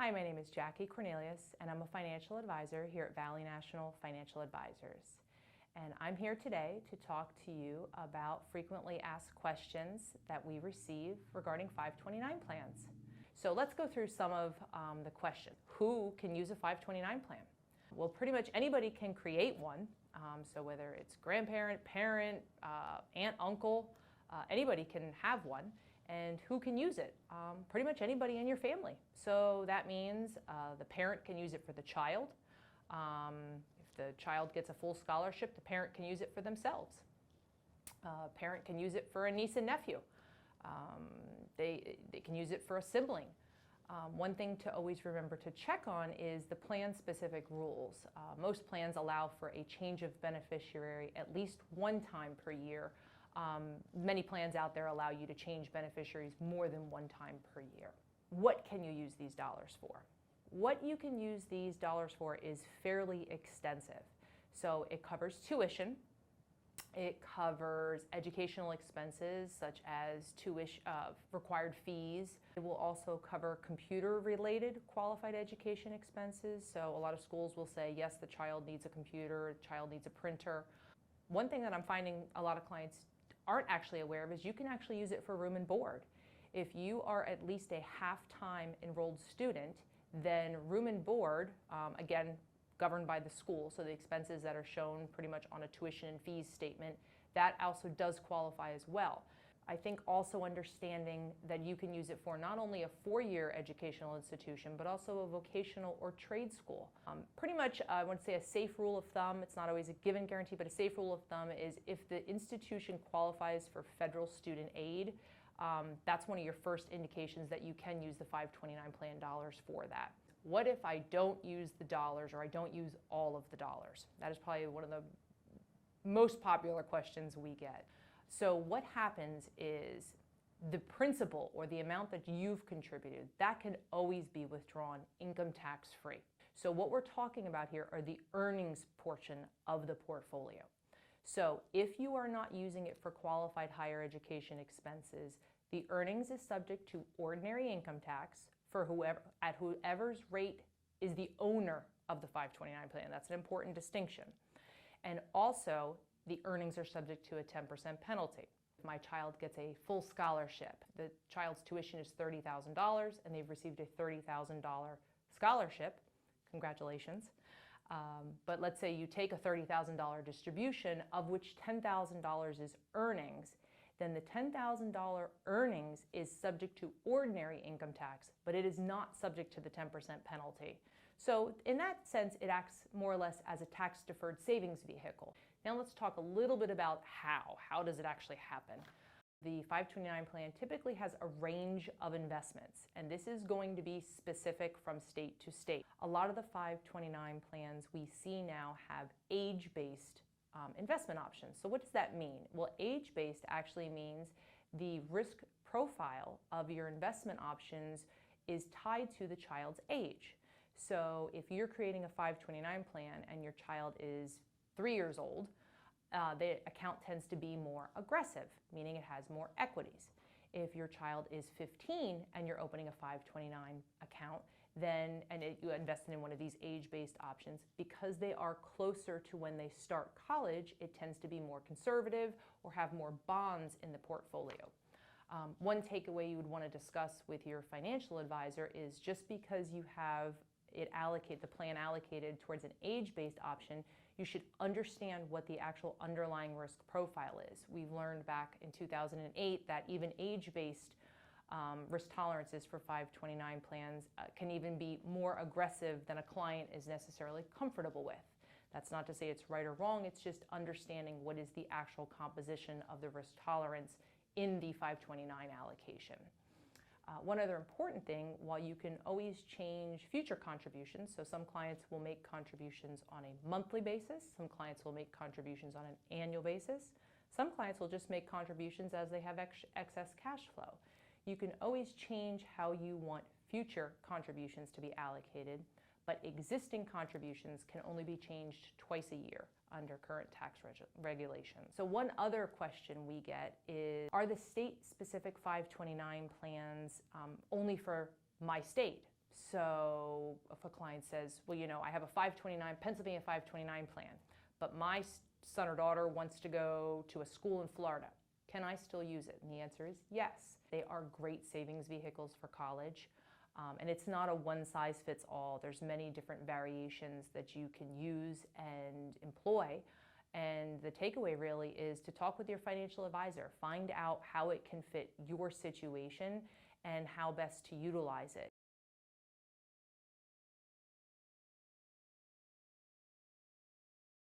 Hi, my name is Jaclyn Cornelius, and I'm a financial advisor here at Valley National Financial Advisors. And I'm here today to talk to you about frequently asked questions that we receive regarding 529 plans. So let's go through some of the questions. Who can use a 529 plan? Well, pretty much anybody can create one. So whether it's grandparent, parent, aunt, uncle, anybody can have one. And who can use it? Pretty much anybody in your family. So that means the parent can use it for the child. If the child gets a full scholarship, the parent can use it for themselves. Parent can use it for a niece and nephew. They can use it for a sibling. One thing to always remember to check on is the plan-specific rules. Most plans allow for a change of beneficiary at least one time per year. Many plans out there allow you to change beneficiaries more than one time per year. What can you use these dollars for? What you can use these dollars for is fairly extensive. So it covers tuition, it covers educational expenses such as required fees. It will also cover computer-related qualified education expenses. So a lot of schools will say, yes, the child needs a computer, the child needs a printer. One thing that I'm finding a lot of clients aren't actually aware of is you can actually use it for room and board. If you are at least a half-time enrolled student, then room and board, again, governed by the school, so the expenses that are shown pretty much on a tuition and fees statement, that also does qualify as well. I think also understanding that you can use it for not only a four-year educational institution, but also a vocational or trade school. Pretty much, I want to say a safe rule of thumb, it's not always a given guarantee, but a safe rule of thumb is if the institution qualifies for federal student aid, that's one of your first indications that you can use the 529 plan dollars for that. What if I don't use the dollars or I don't use all of the dollars? That is probably one of the most popular questions we get. So what happens is the principal or the amount that you've contributed, that can always be withdrawn income tax free. So what we're talking about here are the earnings portion of the portfolio. So if you are not using it for qualified higher education expenses, the earnings is subject to ordinary income tax for whoever's rate is the owner of the 529 plan. That's an important distinction. And also, the earnings are subject to a 10% penalty. If my child gets a full scholarship, the child's tuition is $30,000 and they've received a $30,000 scholarship, congratulations. But let's say you take a $30,000 distribution of which $10,000 is earnings, then the $10,000 earnings is subject to ordinary income tax, but it is not subject to the 10% penalty. So in that sense, it acts more or less as a tax-deferred savings vehicle. Now let's talk a little bit about how. How does it actually happen? The 529 plan typically has a range of investments, and this is going to be specific from state to state. A lot of the 529 plans we see now have age-based investment options. So what does that mean? Well, age-based actually means the risk profile of your investment options is tied to the child's age. So if you're creating a 529 plan and your child is 3 years old, the account tends to be more aggressive, meaning it has more equities. If your child is 15 and you're opening a 529 account, you invested in one of these age-based options, because they are closer to when they start college, it tends to be more conservative or have more bonds in the portfolio. One takeaway you would want to discuss with your financial advisor is just because you have the plan allocated towards an age-based option, you should understand what the actual underlying risk profile is. We've learned back in 2008 that even age-based risk tolerances for 529 plans can even be more aggressive than a client is necessarily comfortable with. That's not to say it's right or wrong, it's just understanding what is the actual composition of the risk tolerance in the 529 allocation. One other important thing, while you can always change future contributions, so some clients will make contributions on a monthly basis, some clients will make contributions on an annual basis, some clients will just make contributions as they have excess cash flow. You can always change how you want future contributions to be allocated, but existing contributions can only be changed twice a year under current tax regulations. So one other question we get is, are the state-specific 529 plans only for my state? So if a client says, well, I have a Pennsylvania 529 plan, but my son or daughter wants to go to a school in Florida, can I still use it? And the answer is yes. They are great savings vehicles for college. And it's not a one-size-fits-all. There's many different variations that you can use and employ. And the takeaway really is to talk with your financial advisor. Find out how it can fit your situation and how best to utilize it.